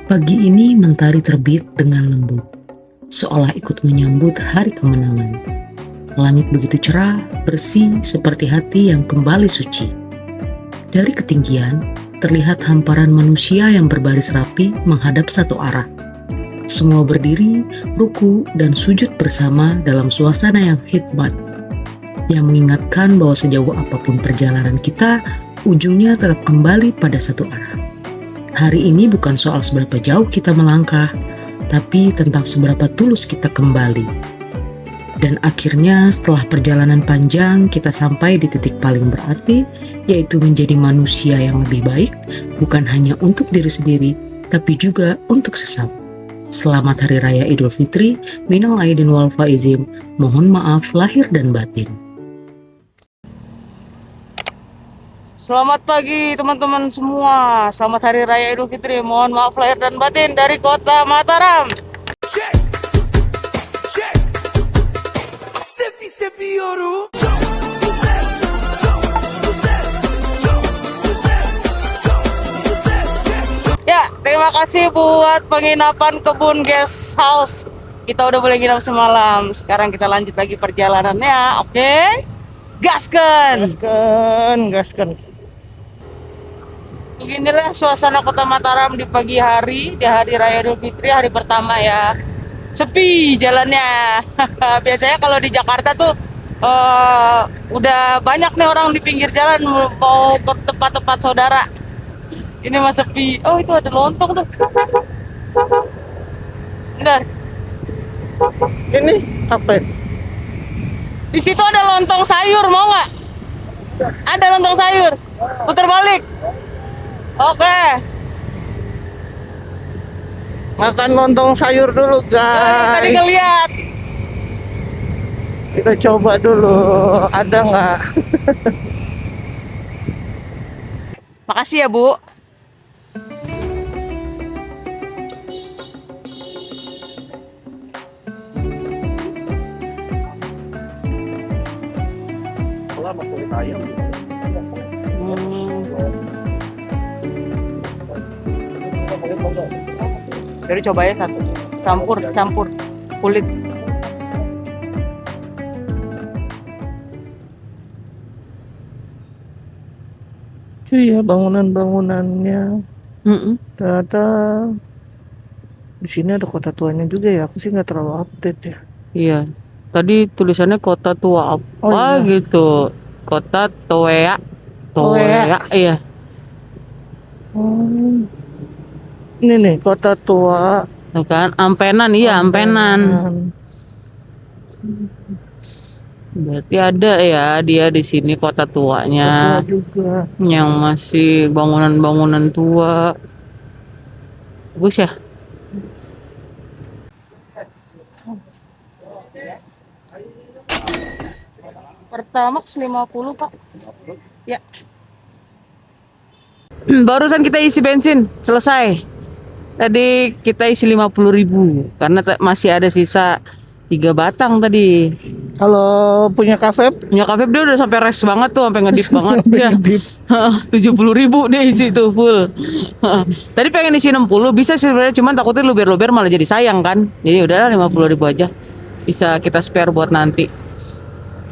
Pagi ini mentari terbit dengan lembut, seolah ikut menyambut hari kemenangan. Langit begitu cerah, bersih seperti hati yang kembali suci. Dari ketinggian, terlihat hamparan manusia yang berbaris rapi menghadap satu arah. Semua berdiri, ruku, dan sujud bersama dalam suasana yang hikmat, yang mengingatkan bahwa sejauh apapun perjalanan kita, ujungnya tetap kembali pada satu arah. Hari ini bukan soal seberapa jauh kita melangkah, tapi tentang seberapa tulus kita kembali. Dan akhirnya setelah perjalanan panjang, kita sampai di titik paling berarti, yaitu menjadi manusia yang lebih baik, bukan hanya untuk diri sendiri, tapi juga untuk sesama. Selamat Hari Raya Idul Fitri, minal aidin wal faizin, mohon maaf lahir dan batin. Selamat pagi teman-teman semua. Selamat Hari Raya Idul Fitri. Mohon maaf lahir dan batin dari kota Mataram. Ya, terima kasih buat penginapan Kebun Guest House. Kita udah boleh nginap semalam. Sekarang kita lanjut lagi perjalanannya. Oke? Gaskan. Gaskan. Beginilah suasana kota Mataram di pagi hari, di hari Raya Idul Fitri, hari pertama ya. Sepi jalannya. Biasanya kalau di Jakarta tuh udah banyak nih orang di pinggir jalan mau ke tempat-tempat saudara. Ini mah sepi. Oh, itu ada lontong tuh. Bentar. Ini apa? Di situ ada lontong sayur, mau nggak? Ada lontong sayur. Putar balik. Oke. Makan lontong sayur dulu, Tadi guys. ngeliat. Kita coba dulu, ada nggak? Makasih ya, Bu. Jadi coba ya satu. Campur kulit. Cuy ya, bangunan-bangunannya. Ada. Di sini ada kota tuanya juga ya. Aku sih nggak terlalu update ya. Iya. Tadi tulisannya kota tua apa Oh, iya. gitu. Kota Toea. Toea. Iya. Ini nih kota tua. Nah, kan Ampenan, iya Ampenan. Berarti ada ya dia di sini kota tuanya Kota juga. yang masih bangunan-bangunan tua. Bagus ya. Pertamax 50, Pak. Ya. Barusan kita isi bensin, selesai. Tadi kita isi 50.000 karena masih ada sisa 3 batang tadi. Kalau punya kafe, Punya kafe dia udah sampai res banget tuh, sampai ngedip banget dia. 70.000 dia isi tuh full. Tadi pengen isi 60 bisa sih sebenarnya, cuman takutnya luber-luber malah jadi sayang kan. Jadi udahlah 50.000 aja. Bisa kita spare buat nanti.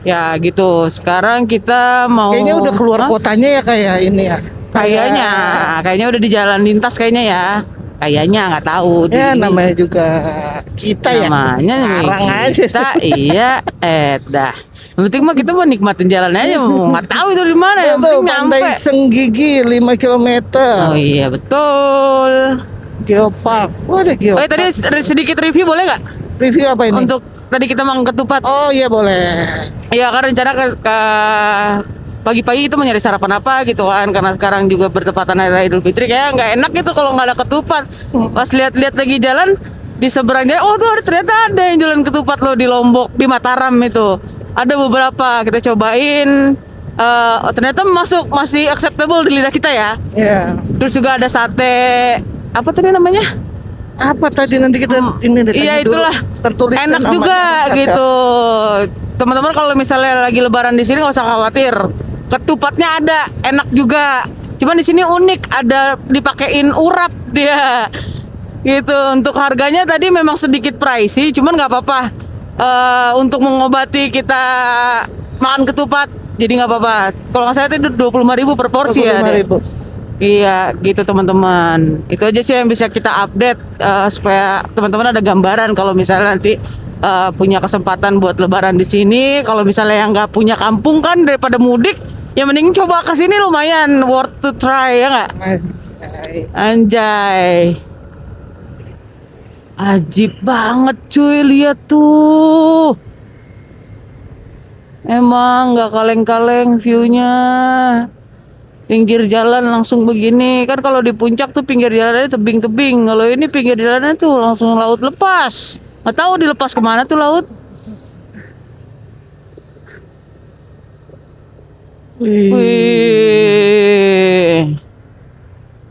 Ya gitu. Sekarang kita mau kayaknya udah keluar kotanya ya kayak ini ya. Kayaknya udah di jalan lintas kayaknya ya. Kayaknya nggak tahu. Ya namanya juga kita ya. Namanya Sekarang aja. kita iya dah. Yang penting mah kita mau nikmatin jalan aja, mau nggak tahu itu di mana. Yang penting nyampe. Pantai Senggigi 5 km. Oh iya betul. Geopark. Wah, ada geopark. Tadi sedikit review boleh nggak? Review apa ini? Untuk tadi kita makan ketupat. Oh iya boleh. Iya kan rencana ke pagi-pagi itu mau nyari sarapan apa gitu kan, karena sekarang juga bertepatan Hari Raya Idul Fitri, kayak nggak enak gitu kalau nggak ada ketupat. Pas lihat-lihat lagi jalan di seberang jalan, oh tuh ternyata ada yang jualan ketupat loh di Lombok, di Mataram itu. Ada beberapa kita cobain. Ternyata masih acceptable di lidah kita ya. Iya. Terus juga ada sate apa tadi namanya? Apa tadi nanti kita ini deh, Iya tanya dulu. itulah. Tertulis Enak juga gitu. Teman-teman kalau misalnya lagi lebaran di sini nggak usah khawatir. Ketupatnya ada, enak juga. Cuman di sini unik, ada dipakein urap dia. Gitu. Untuk harganya tadi memang sedikit pricey, cuman nggak apa-apa. Untuk mengobati kita makan ketupat, jadi nggak apa-apa. Kalau nggak salah itu 25.000 per porsi ya. Deh. 25.000. Iya, gitu teman-teman. Itu aja sih yang bisa kita update supaya teman-teman ada gambaran kalau misalnya nanti punya kesempatan buat lebaran di sini. Kalau misalnya yang nggak punya kampung kan daripada mudik, ya mending coba ke sini lumayan worth to try ya nggak? Anjay. Ajib banget cuy, lihat tuh. Emang nggak kaleng-kaleng viewnya. Pinggir jalan langsung begini. Kan kalau di puncak tuh pinggir jalannya tebing-tebing. Kalau ini pinggir jalannya tuh langsung laut lepas. Nggak tahu dilepas kemana tuh laut. Wih. Wih.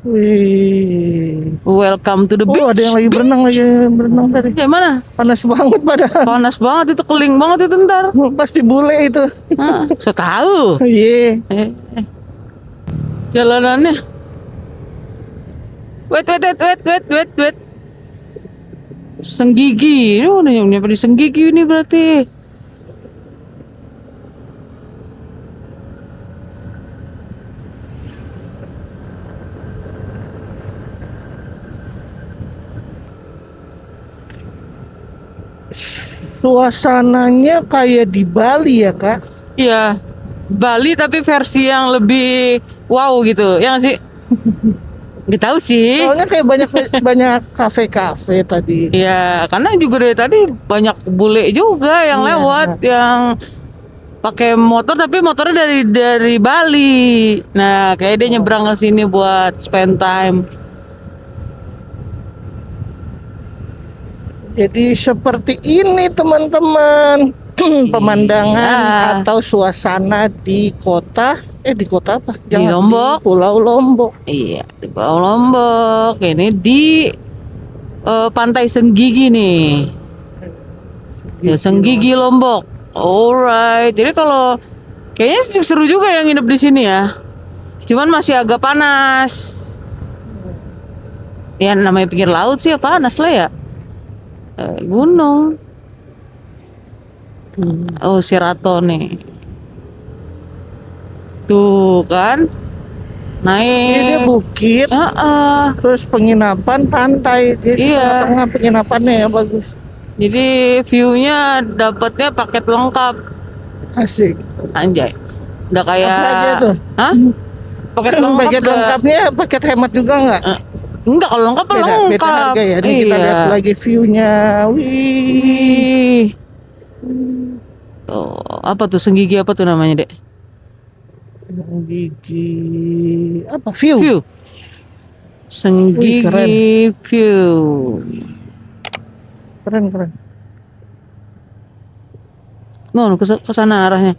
Wih. Welcome to the beach. Oh, ada yang lagi berenang tadi. Ya mana? Panas banget padahal. Panas banget itu, keling banget itu ntar. Pasti bule itu. So tahu. Iya. Jalanannya. Wait. Senggigi. Ini udah nyampe di Senggigi ini berarti. Suasananya kayak di Bali ya, Kak? Iya. Bali tapi versi yang lebih wow gitu. Ya nggak sih? Nggak tahu sih. Soalnya kayak banyak kafe-kafe tadi. Iya, karena juga dari tadi banyak bule juga yang Iya. lewat, yang pakai motor tapi motornya dari Bali. Nah, kayak dia nyebrang ke sini buat spend time. Jadi seperti ini teman-teman pemandangan Iya. atau suasana di kota apa? Di Lombok. Pulau Lombok. Iya, di Pulau Lombok. Ini di Pantai Senggigi nih. Ya, Senggigi Lombok. Alright. Jadi kalau kayaknya seru juga yang nginep di sini ya. Cuman masih agak panas. Ya namanya pinggir laut sih ya panas lah ya. Gunung. Oh, Sheraton nih. Tuh kan. Ini dia Naik. bukit, terus penginapan pantai. Jadi Iya. tengah penginapannya ya bagus. Jadi view-nya dapatnya paket lengkap. Asik. Anjay. Udah kayak Apa aja tuh? Hah? Paket lengkap. Paket udah- lengkapnya paket hemat juga nggak? Enggak, kalau lengkap Beda lengkap. harga ya. Ini kita Iya. lihat lagi view-nya. Wih. Ih. Oh, apa tuh Senggigi apa tuh namanya, Dek? Gigi apa? View. View. Wih, keren. Senggigi View. Keren. No, ke sana arahnya.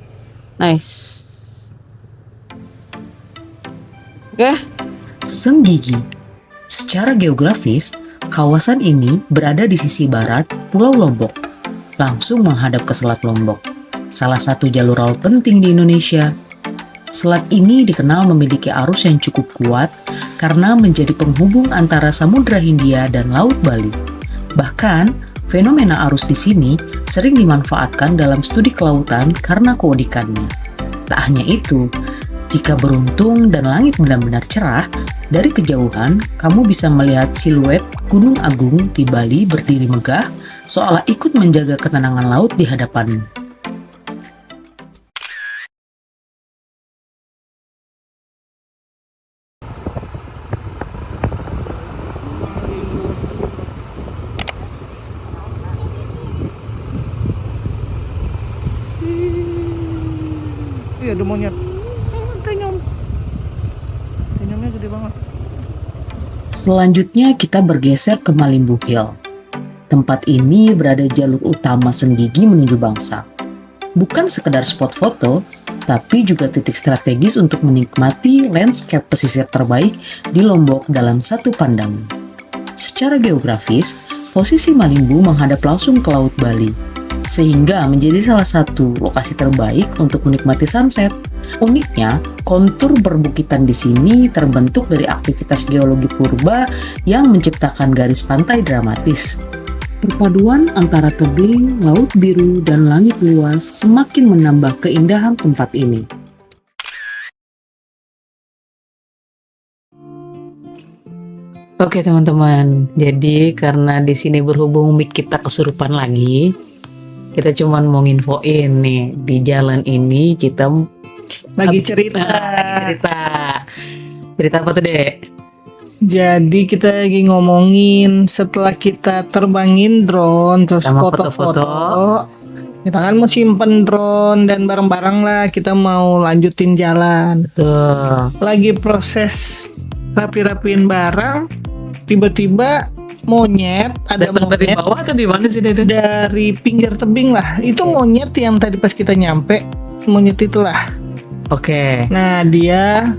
Nice. Oke. Senggigi. Secara geografis, kawasan ini berada di sisi barat Pulau Lombok, langsung menghadap ke Selat Lombok, salah satu jalur laut penting di Indonesia. Selat ini dikenal memiliki arus yang cukup kuat karena menjadi penghubung antara Samudra Hindia dan Laut Bali. Bahkan, fenomena arus di sini sering dimanfaatkan dalam studi kelautan karena keunikannya. Tak hanya itu, jika beruntung dan langit benar-benar cerah, dari kejauhan kamu bisa melihat siluet Gunung Agung di Bali berdiri megah, seolah ikut menjaga ketenangan laut di hadapanmu. Iya, ada monyet. Tenyumnya gede banget. Selanjutnya kita bergeser ke Malimbu Hill. Tempat ini berada jalur utama Senggigi menuju Bangsa. Bukan sekedar spot foto, tapi juga titik strategis untuk menikmati landscape pesisir terbaik di Lombok dalam satu pandangan. Secara geografis, posisi Malimbu menghadap langsung ke Laut Bali. sehingga menjadi salah satu lokasi terbaik untuk menikmati sunset. Uniknya, kontur perbukitan di sini terbentuk dari aktivitas geologi purba yang menciptakan garis pantai dramatis. Perpaduan antara tebing, laut biru, dan langit luas semakin menambah keindahan tempat ini. Oke teman-teman, jadi karena di sini berhubung mic kita kesurupan lagi, kita cuman mau nginfoin nih, di jalan ini kita Lagi cerita. Cerita apa tuh, Dek? Jadi kita lagi ngomongin setelah kita terbangin drone terus Sama foto-foto. Kita kan mau simpen drone dan barang-barang lah, kita mau lanjutin jalan. Tuh. Lagi proses rapi-rapiin barang, tiba-tiba monyet, ada Datang dari monyet bawah atau di mana sih itu? dari pinggir tebing lah. Itu monyet yang tadi pas kita nyampe, monyet itulah. Oke. Nah, dia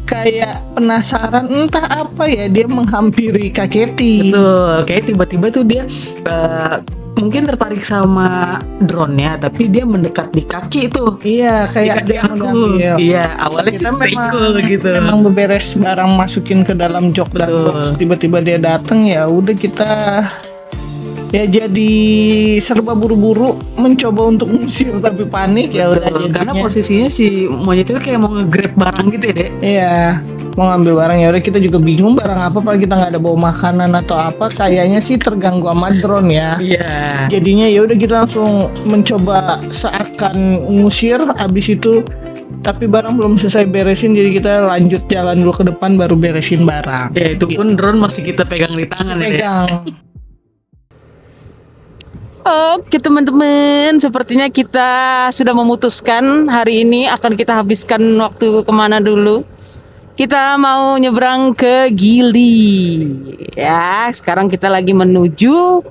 kayak penasaran entah apa ya, dia menghampiri Kak Keti. Betul, kayak tiba-tiba tuh dia mungkin tertarik sama drone-nya, tapi dia mendekat di kaki tuh. Iya, Di kayak kaki dia aku. mengambil. Iya, awalnya sih Kita stay memang, cool gitu. memang beberes barang masukin ke dalam jok dan Betul. box. Tiba-tiba dia datang, ya udah kita ya jadi serba buru-buru mencoba untuk ngusir tapi panik, ya udah Betul, karena jadinya. posisinya si monyet itu kayak mau nge-grab barang gitu ya, Dek. Iya, mau ngambil barang, ya udah kita juga bingung barang apa, Pak, kita nggak ada bawa makanan atau apa. Kayaknya sih terganggu sama drone ya. Iya. Jadinya ya udah kita langsung mencoba seakan ngusir, abis itu tapi barang belum selesai beresin, jadi kita lanjut jalan dulu ke depan baru beresin barang. Ya itu pun drone masih kita pegang di tangan ya, Dek. Pegang. Oke teman-teman, sepertinya kita sudah memutuskan hari ini akan kita habiskan waktu kemana dulu. Kita mau nyebrang ke Gili. Ya, sekarang kita lagi menuju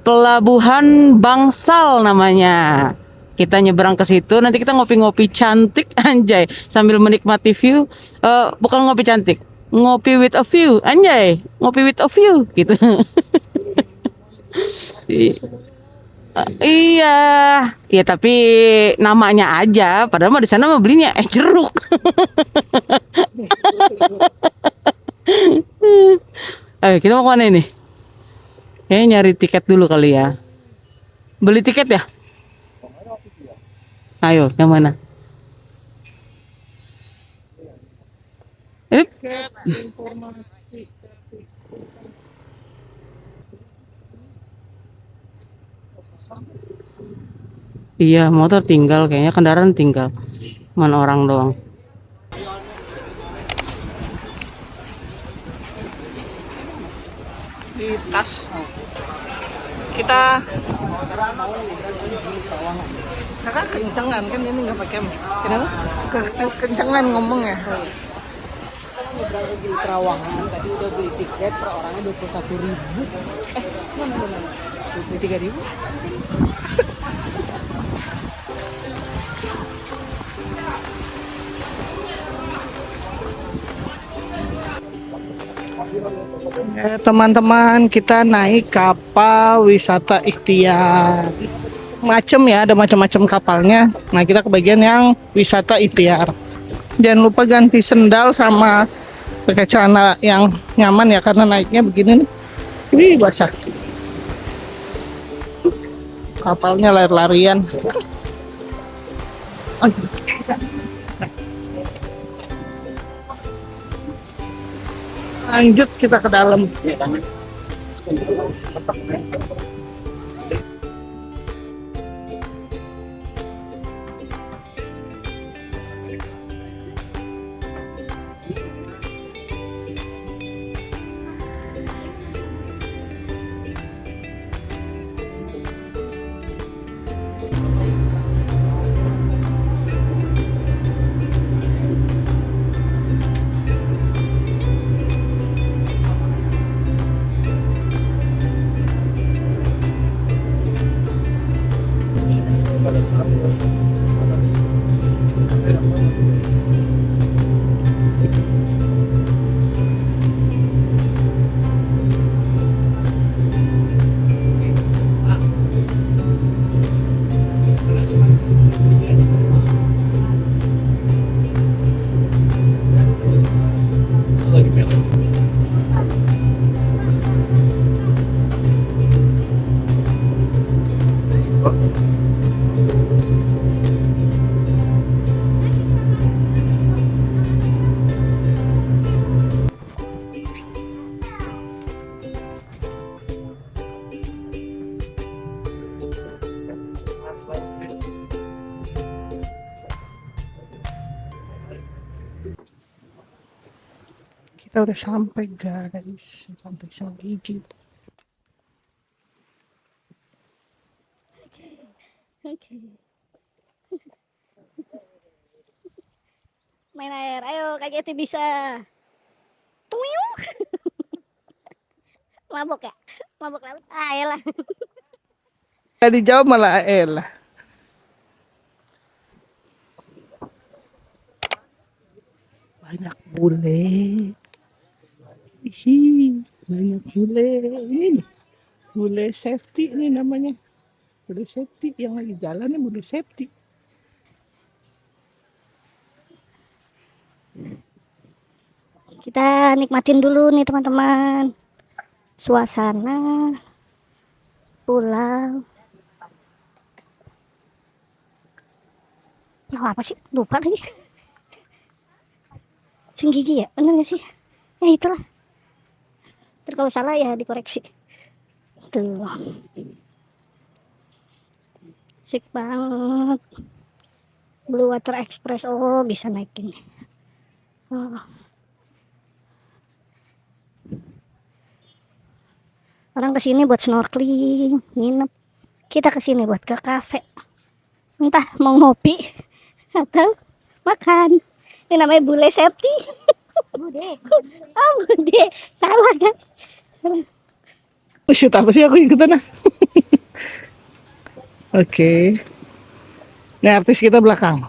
Pelabuhan Bangsal namanya. Kita nyebrang ke situ, nanti kita ngopi-ngopi cantik anjay sambil menikmati view. Bukan ngopi cantik, ngopi with a view anjay, ngopi with a view gitu. Iya, ya tapi namanya aja. Padahal mah di sana mah belinya es jeruk. Ayo kita mau kemana ini? Kayaknya nyari tiket dulu kali ya. Beli tiket ya? Ayo, yang mana? Ini iya, motor tinggal kayaknya, kendaraan tinggal. Cuman orang doang. Di tas kita karena kencengan kan, ini nggak pakai. Kenapa? Kencengan ngomongnya. Nyebrang ke Gili Trawangan, tadi udah beli tiket per orangnya 21.000. Mana? 23.000. Teman-teman, kita naik kapal wisata Ikhtiar. Ada macam-macam kapalnya. Nah, kita kebagian yang wisata Ikhtiar. Jangan lupa ganti sendal sama pakai celana yang nyaman ya, karena naiknya begini nih. Wih, basah. Kapalnya lari-larian. Lanjut kita ke dalam. Kita udah sampai guys, sampai sama gigi. Oke. Main air, ayo Kak Geti bisa. Tuyung. Mabok ya? Mabok laut. Ah, elah. Gak dijawab malah elah. Banyak bule. Hihi, banyak bule. Ini nih, bule safety ini namanya. Bule safety yang lagi jalan nih bule safety. Kita nikmatin dulu nih teman-teman. Suasana pulang. Oh, apa sih? Lupa lagi. Sing gigi ya? Bener gak sih? Ya itulah. Terus kalau salah ya dikoreksi. Tuh. Sik banget. Blue Water Express. Oh, bisa naikin. Oh. Orang kesini buat snorkeling, nginep. Kita kesini buat ke kafe. Entah mau ngopi atau makan. Ini namanya bule safety. Bude. Oh, bude. Salah kan? Shoot apa sih aku ikutan ah. Oke. Ini artis kita belakang.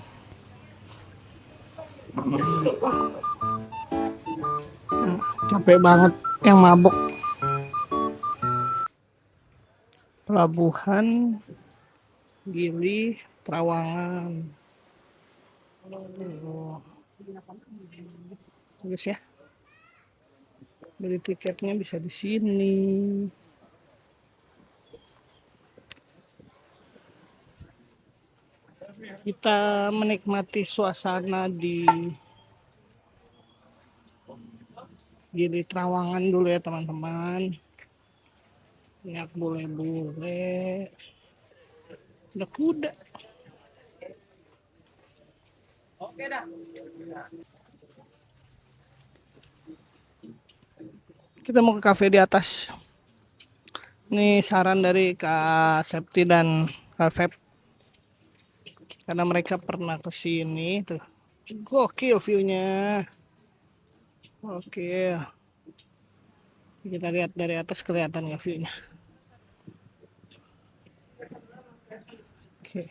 Capek banget yang mabok. Pelabuhan Gili Trawangan. Bagus ya. Beli tiketnya bisa di sini. Kita menikmati suasana di Gili Trawangan dulu ya teman-teman. Lihat bule-bule. Ada kuda. Oke dah. Kita mau ke kafe di atas. Ini saran dari Kak Septi dan Kak Feb. Karena mereka pernah ke sini tuh. Gokil view-nya. Oke. Kita lihat dari atas kelihatan nggak view-nya. Oke.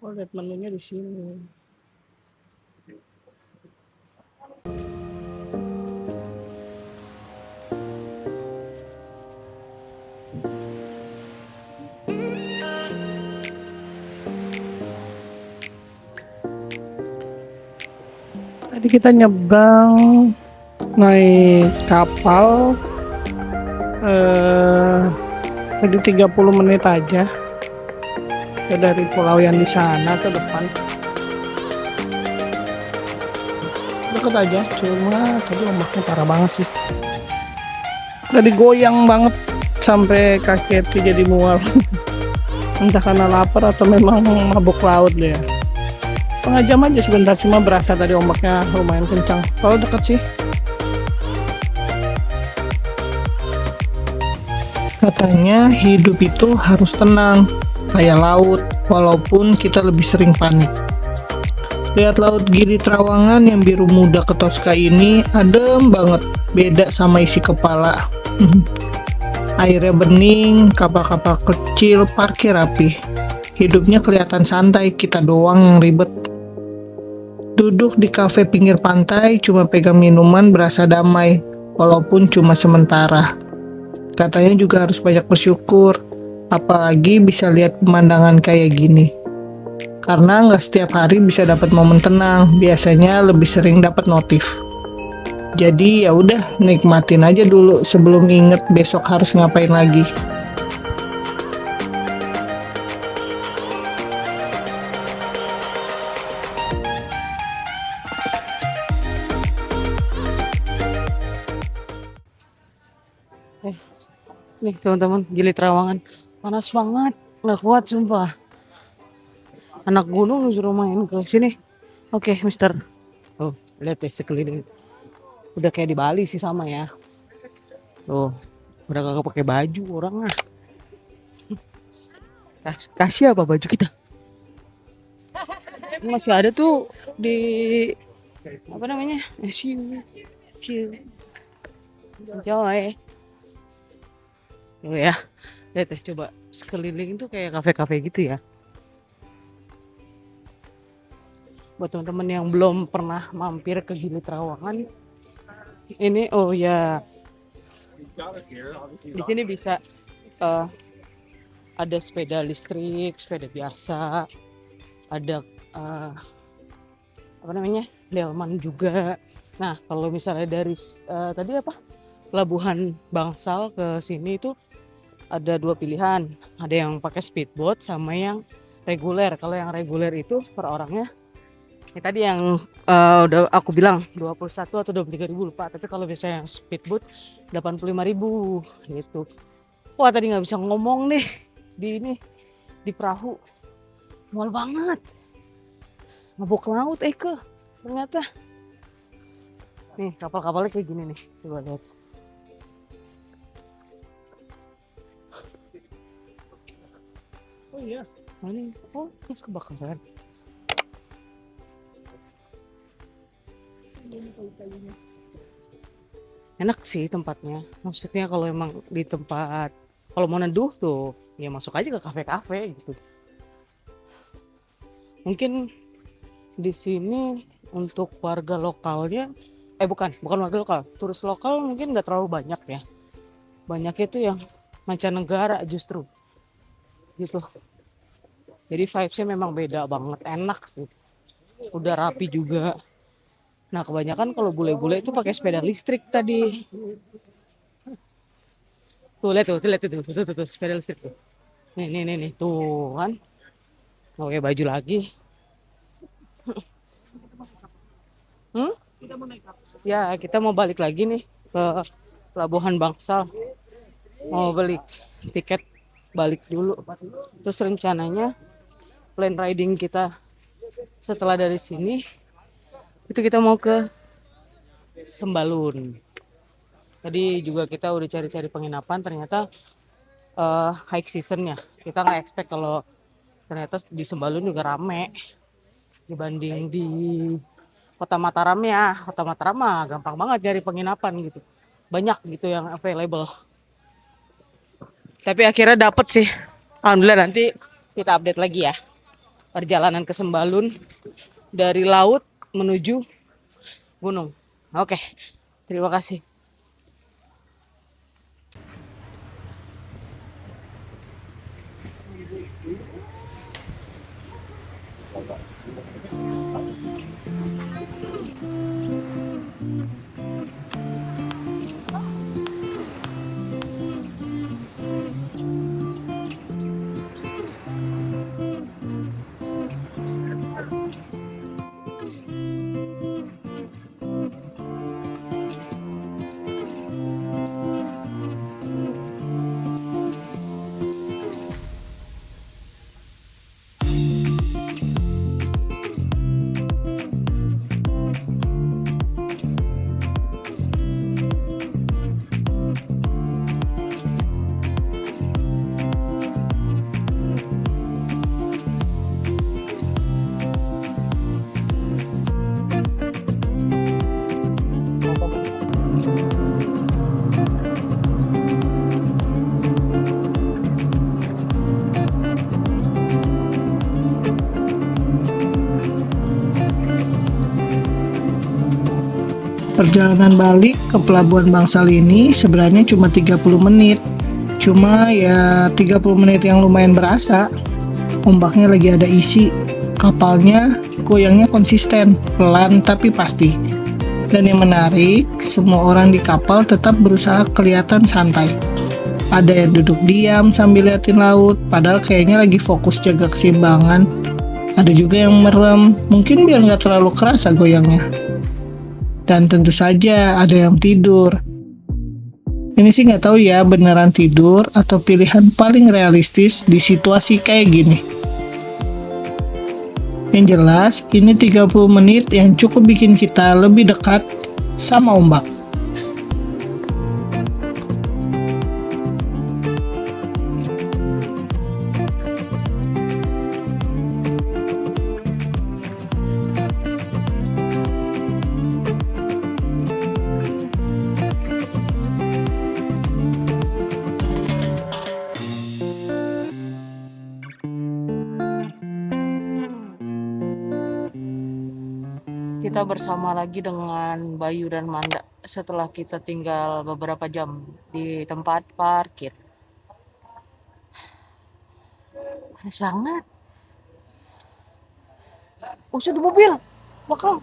Oh, lihat menunya di sini. Tadi kita nyebrang naik kapal tadi 30 menit aja ya, dari pulau yang di sana ke depan deket aja, cuma tadi ombaknya parah banget sih, tadi goyang banget sampai kaki itu jadi mual. Entah karena lapar atau memang mabuk laut deh. Setengah jam aja sebentar, cuma berasa tadi ombaknya lumayan kencang. Kalau deket sih. Katanya hidup itu harus tenang, kayak laut, walaupun kita lebih sering panik. Lihat laut Gili Trawangan yang biru muda ke Tosca ini adem banget, beda sama isi kepala. Airnya bening, kapal-kapal kecil parkir rapi. Hidupnya kelihatan santai, kita doang yang ribet. Duduk di kafe pinggir pantai, cuma pegang minuman berasa damai, walaupun cuma sementara. Katanya juga harus banyak bersyukur, apalagi bisa lihat pemandangan kayak gini. Karena nggak setiap hari bisa dapat momen tenang, biasanya lebih sering dapat notif. Jadi ya udah, nikmatin aja dulu sebelum inget besok harus ngapain lagi. Nih teman-teman, Gili Trawangan panas banget, nggak kuat sumpah. Anak gunung suruh main ke sini. Oke, Mister. Oh, Lihat deh sekeliling. Udah kayak di Bali sih sama ya. Tuh, udah kagak pakai baju orang lah. Kasih apa baju kita? Masih ada tuh di apa namanya? Chill. Enjoy. Oh ya. Lihat deh coba sekeliling tuh kayak kafe-kafe gitu ya. Buat teman-teman yang belum pernah mampir ke Gili Trawangan, ini oh ya, di sini bisa ada sepeda listrik, sepeda biasa, ada apa namanya, delman juga. Nah kalau misalnya dari tadi apa, Pelabuhan Bangsal ke sini itu ada dua pilihan, ada yang pakai speedboat sama yang reguler. Kalau yang reguler itu per orangnya ini tadi yang udah aku bilang 21 atau 23.000 lupa. Tapi kalau misalnya yang speedboat 85.000 gitu. Wah tadi nggak bisa ngomong deh di perahu. Mual banget. Mabuk laut ke ternyata. Nih kapal-kapalnya kayak gini nih. Coba lihat. Oh iya. Ini terus kebakaran. Enak sih tempatnya, maksudnya kalau emang di tempat, kalau mau neduh tuh ya masuk aja ke kafe-kafe gitu. Mungkin di sini untuk warga lokalnya bukan warga lokal, turis lokal mungkin nggak terlalu banyak ya, banyaknya itu yang mancanegara justru gitu. Jadi vibesnya memang beda banget, enak sih, udah rapi juga. Nah kebanyakan kalau bule-bule itu pakai sepeda listrik tadi. Tuh lihat tuh sepeda listrik tuh. Nih tuh kan. Pakai baju lagi. Ya kita mau balik lagi nih ke Pelabuhan Bangsal. Mau beli tiket balik dulu. Terus rencananya plan riding kita setelah dari sini itu kita mau ke Sembalun. Tadi juga kita udah cari-cari penginapan, ternyata high seasonnya. Kita nggak expect kalau ternyata di Sembalun juga rame dibanding di Kota Mataram ya. Kota Mataram mah gampang banget cari penginapan gitu, banyak gitu yang available. Tapi akhirnya dapet sih, alhamdulillah. Nanti kita update lagi ya perjalanan ke Sembalun dari laut menuju gunung. Oke, terima kasih. Perjalanan balik ke Pelabuhan Bangsal ini sebenarnya cuma 30 menit. Cuma ya 30 menit yang lumayan berasa. Ombaknya lagi ada isi. Kapalnya goyangnya konsisten, pelan tapi pasti. Dan yang menarik, semua orang di kapal tetap berusaha kelihatan santai. Ada yang duduk diam sambil liatin laut, padahal kayaknya lagi fokus jaga keseimbangan. Ada juga yang merem, mungkin biar nggak terlalu kerasa goyangnya. Dan tentu saja ada yang tidur. Ini sih nggak tahu ya beneran tidur atau pilihan paling realistis di situasi kayak gini. Yang jelas, ini 30 menit yang cukup bikin kita lebih dekat sama ombak. Kita bersama lagi dengan Bayu dan Manda setelah kita tinggal beberapa jam di tempat parkir. Panas banget. Oh, sudah di mobil. Belakang.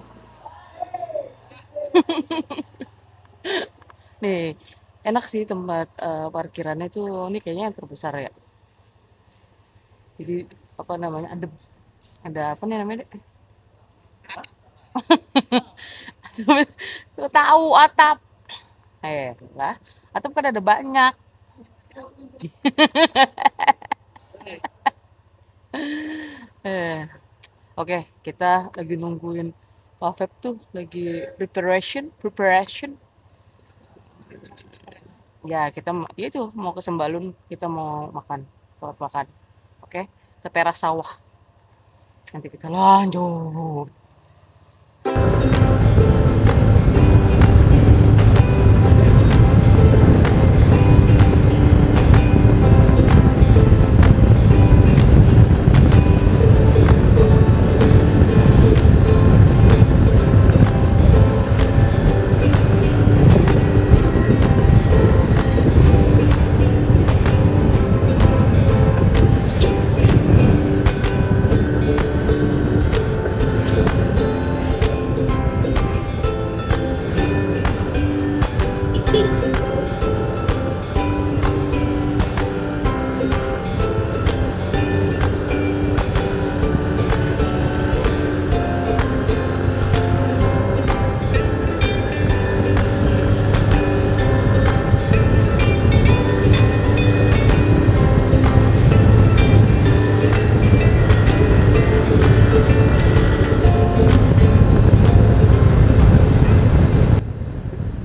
Nih, enak sih tempat parkirannya tuh. Ini kayaknya yang terbesar ya. Jadi apa namanya? Ada apa nih namanya? Dek? Tahu atap. Lah, atap kan ada banyak. Oke, kita lagi nungguin Pavep tuh lagi preparation. Ya, ya itu mau ke Sembalun, kita mau makan, tempat makan. Oke, ke teras sawah. Nanti kita lanjut.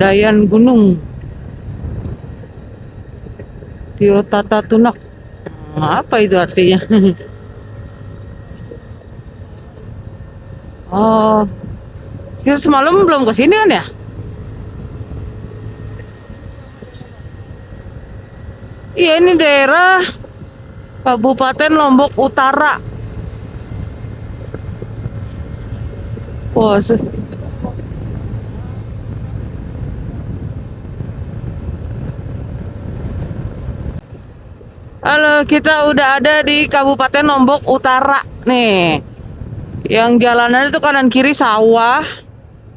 Dayan Gunung Tirotata Tunak. Apa itu artinya? Oh, kita semalam belum kesini kan ya? Iya, ini daerah Kabupaten Lombok Utara. Wah, halo, kita udah ada di Kabupaten Lombok Utara nih. Yang jalanan itu kanan kiri sawah,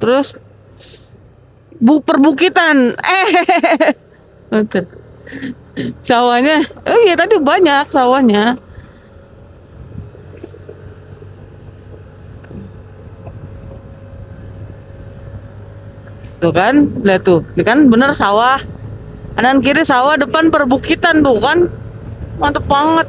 terus perbukitan. Betul. Sawahnya, iya tadi banyak sawahnya. Tuh kan, lihat tuh, ini kan bener sawah. Kanan kiri sawah, depan perbukitan tuh kan. Mantep banget.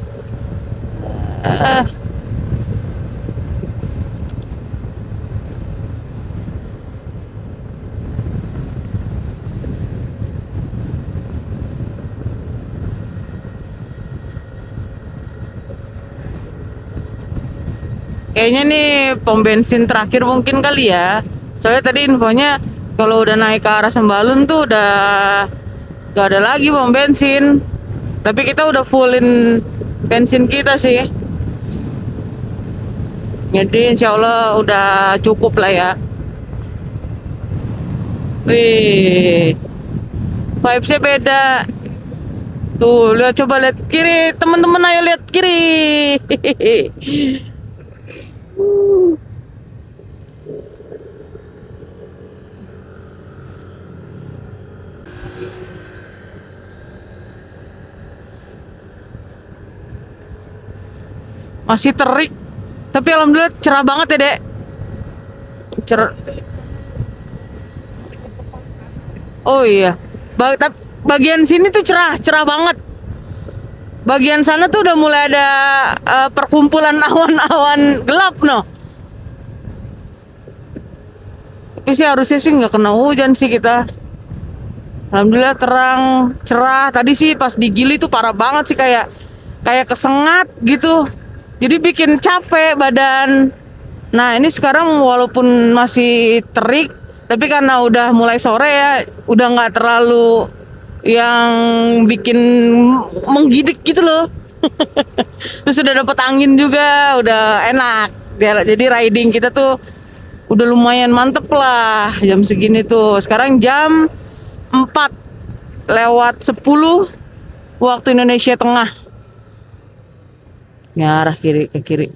Kayaknya nih pom bensin terakhir mungkin kali ya. Soalnya tadi infonya kalau udah naik ke arah Sembalun tuh udah gak ada lagi pom bensin. Tapi kita udah fullin bensin kita sih. Jadi insya Allah udah cukup lah ya. Wih, vibesnya beda. Tuh, coba lihat kiri, teman-teman, ayo lihat kiri. Masih terik, tapi alhamdulillah cerah banget ya, Dek. Cerah. Oh iya, bagian sini tuh cerah banget. Bagian sana tuh udah mulai ada perkumpulan awan-awan gelap, noh. Tapi sih harusnya sih nggak kena hujan sih kita. Alhamdulillah terang, cerah. Tadi sih pas di Gili tuh parah banget sih, kayak kesengat gitu. Jadi bikin capek badan. Nah ini sekarang walaupun masih terik, tapi karena udah mulai sore ya, udah nggak terlalu yang bikin menggidik gitu loh. Terus udah dapet angin juga, udah enak. Jadi riding kita tuh udah lumayan mantep lah jam segini tuh. Sekarang jam 4:10 waktu Indonesia Tengah. Arah kiri ke kiri.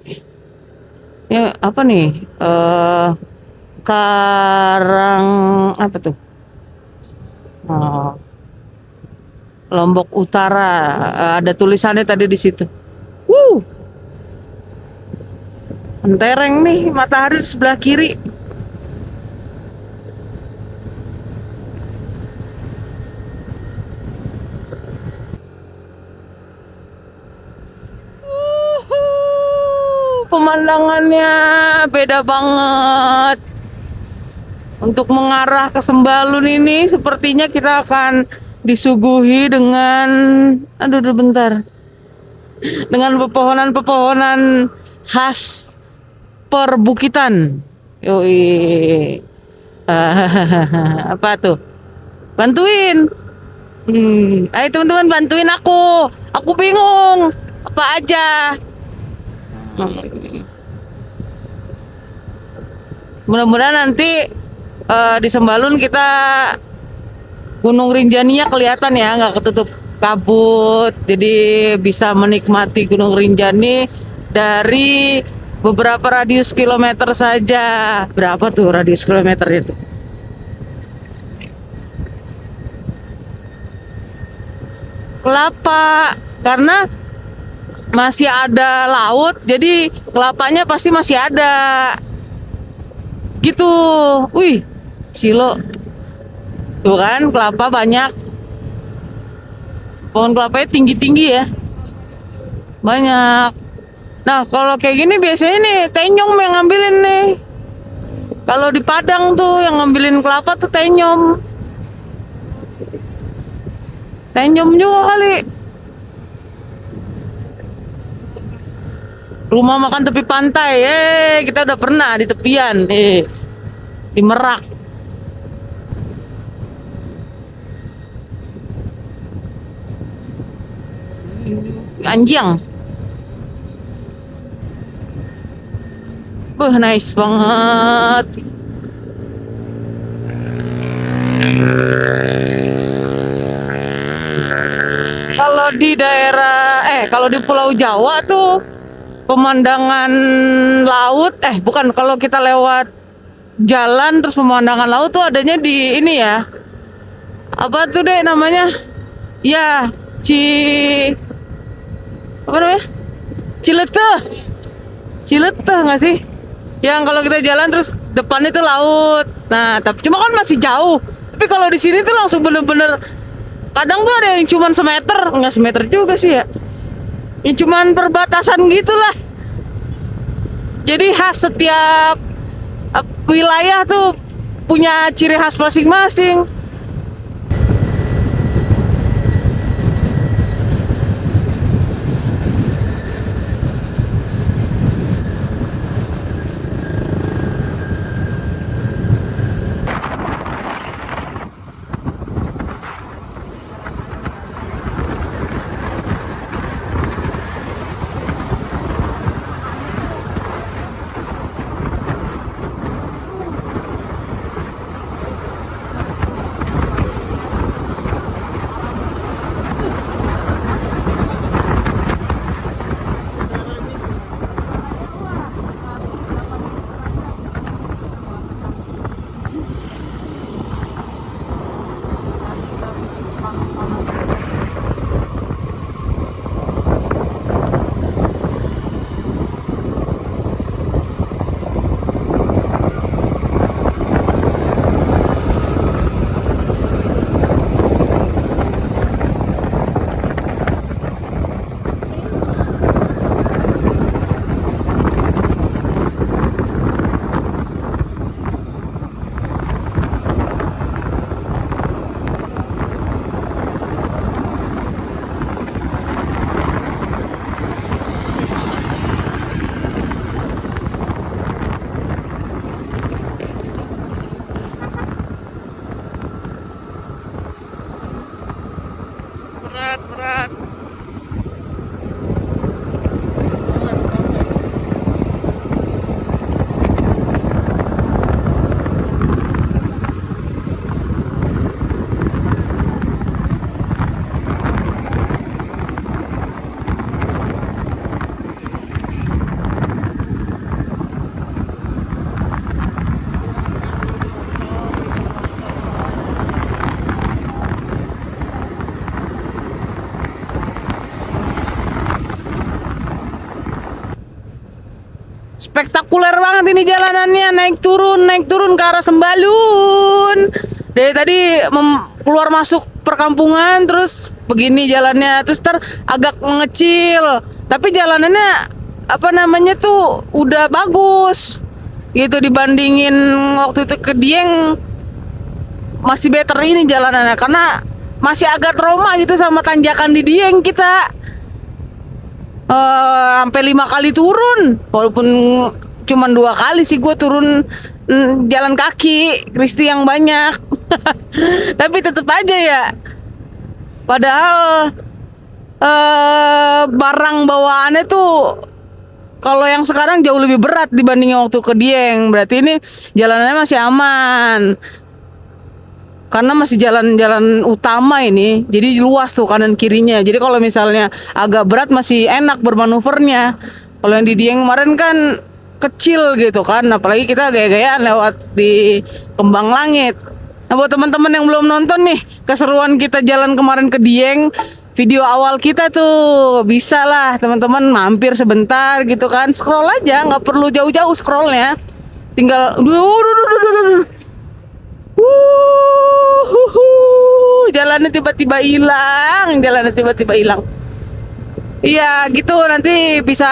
Ya apa nih? Karang apa tuh? Oh, Lombok Utara. Ada tulisannya tadi di situ. Mentereng nih, matahari di sebelah kiri. Pemandangannya beda banget. Untuk mengarah ke Sembalun ini sepertinya kita akan disuguhi dengan dengan pepohonan-pepohonan khas perbukitan. Yoi. Apa tuh? Bantuin. Ayo teman-teman bantuin aku. Aku bingung. Apa aja? Mudah-mudahan nanti di Sembalun kita Gunung Rinjaninya kelihatan ya, nggak ketutup kabut, jadi bisa menikmati Gunung Rinjani dari beberapa radius kilometer saja. Berapa tuh radius kilometer itu? Kelapa, karena masih ada laut, jadi kelapanya pasti masih ada. Gitu. Wih, Silo. Tuh kan, kelapa banyak. Pohon kelapanya tinggi-tinggi ya. Banyak. Nah, kalau kayak gini biasanya nih Tenyom yang ngambilin nih. Kalau di Padang tuh yang ngambilin kelapa tuh Tenyom. Tenyom juga kali. Rumah makan tepi pantai. Kita udah pernah di tepian. Di Merak. Anjing. Nice banget. Kalau di daerah kalau di Pulau Jawa tuh pemandangan laut bukan, kalau kita lewat jalan terus pemandangan laut tuh adanya di ini ya. Apa tuh deh namanya? Ya, apa namanya? Cileteh nggak sih? Yang kalau kita jalan terus depan itu laut. Nah, tapi cuma kan masih jauh. Tapi kalau di sini tuh langsung bener-bener, kadang tuh ada yang cuman semeter, nggak semeter juga sih ya. Yang cuman perbatasan gitulah. Jadi khas setiap wilayah tuh punya ciri khas masing-masing. berat. Spektakuler banget ini jalanannya, naik turun ke arah Sembalun. Dari tadi keluar masuk perkampungan, terus begini jalannya, terus agak mengecil. Tapi jalanannya apa namanya tuh udah bagus gitu dibandingin waktu itu ke Dieng. Masih better ini jalanannya karena masih agak trauma gitu sama tanjakan di Dieng kita. Sampai 5 kali turun, walaupun cuma 2 kali sih gue turun jalan kaki, Kristi yang banyak. Tapi tetap aja ya, padahal barang bawaannya tuh kalau yang sekarang jauh lebih berat dibanding waktu ke Dieng. Berarti ini jalanannya masih aman karena masih jalan-jalan utama ini, jadi luas tuh kanan kirinya. Jadi kalau misalnya agak berat masih enak bermanuvernya. Kalau yang di Dieng kemarin kan kecil gitu kan, apalagi kita gaya-gayaan lewat di Kembang Langit. Nah buat teman-teman yang belum nonton nih keseruan kita jalan kemarin ke Dieng, video awal kita tuh bisa lah teman-teman mampir sebentar gitu kan, scroll aja, nggak perlu jauh-jauh scrollnya, tinggal jalannya tiba-tiba hilang. Iya gitu, nanti bisa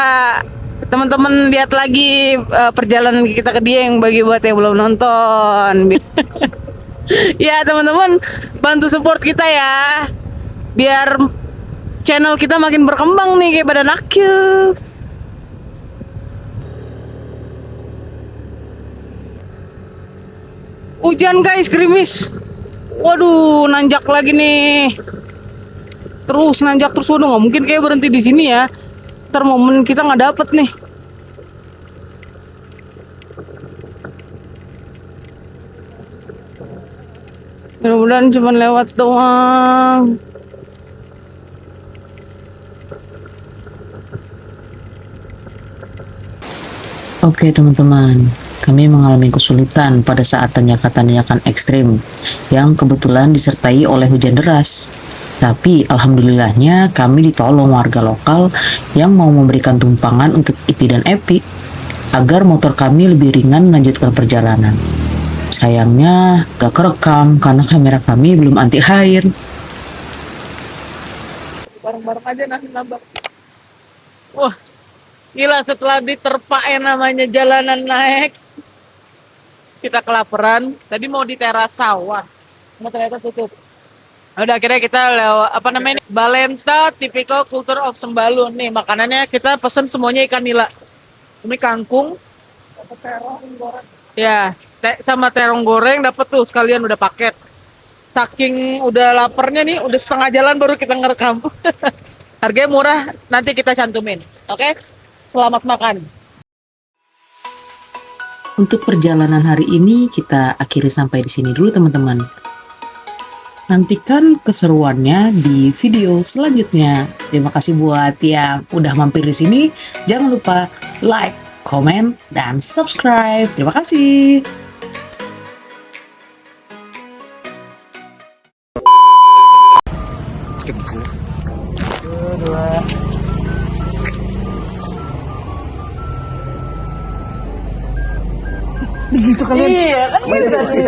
teman-teman lihat lagi perjalanan kita ke Dieng bagi buat yang belum nonton. Ya teman-teman, bantu support kita ya, biar channel kita makin berkembang nih kayak Badan Aku. Hujan guys, gerimis. Waduh, nanjak lagi nih. Terus nanjak terus, waduh nggak mungkin kayak berhenti di sini ya. Ntar momen kita nggak dapet nih. Mudah-mudahan cuma lewat doang. Oke teman-teman, kami mengalami kesulitan pada saat tanjakan-tanjakan ekstrim yang kebetulan disertai oleh hujan deras. Tapi alhamdulillahnya kami ditolong warga lokal yang mau memberikan tumpangan untuk Iti dan Epi agar motor kami lebih ringan melanjutkan perjalanan. Sayangnya gak kerekam karena kamera kami belum anti air. Bareng-bareng aja nasi nambah. Wah, gila setelah diterpa yang namanya jalanan naik, kita kelaparan. Tadi mau di teras sawah, cuma ternyata tutup. Udah akhirnya kita lewat apa namanya ini? Balenta Typical Culture of Sembalun. Nih makanannya kita pesen semuanya ikan nila. Ini kangkung, terong goreng. Ya, sama terong goreng dapat tuh sekalian udah paket. Saking udah laparnya nih, udah setengah jalan baru kita ngerekam. Harganya murah, nanti kita cantumin. Oke? Selamat makan. Untuk perjalanan hari ini kita akhiri sampai di sini dulu teman-teman. Nantikan keseruannya di video selanjutnya. Terima kasih buat yang udah mampir di sini. Jangan lupa like, komen, dan subscribe. Terima kasih. Begitu kalian. Iya kan ulang.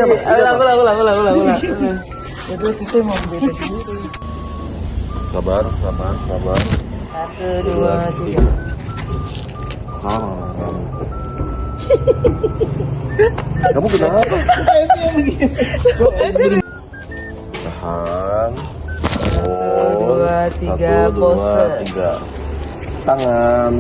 Jadi kita mau beda sendiri. Sabar. 1, 2, 3. Sama. Kamu kenapa? Tahan. 1, 2, 3, pose. 3. Tangan.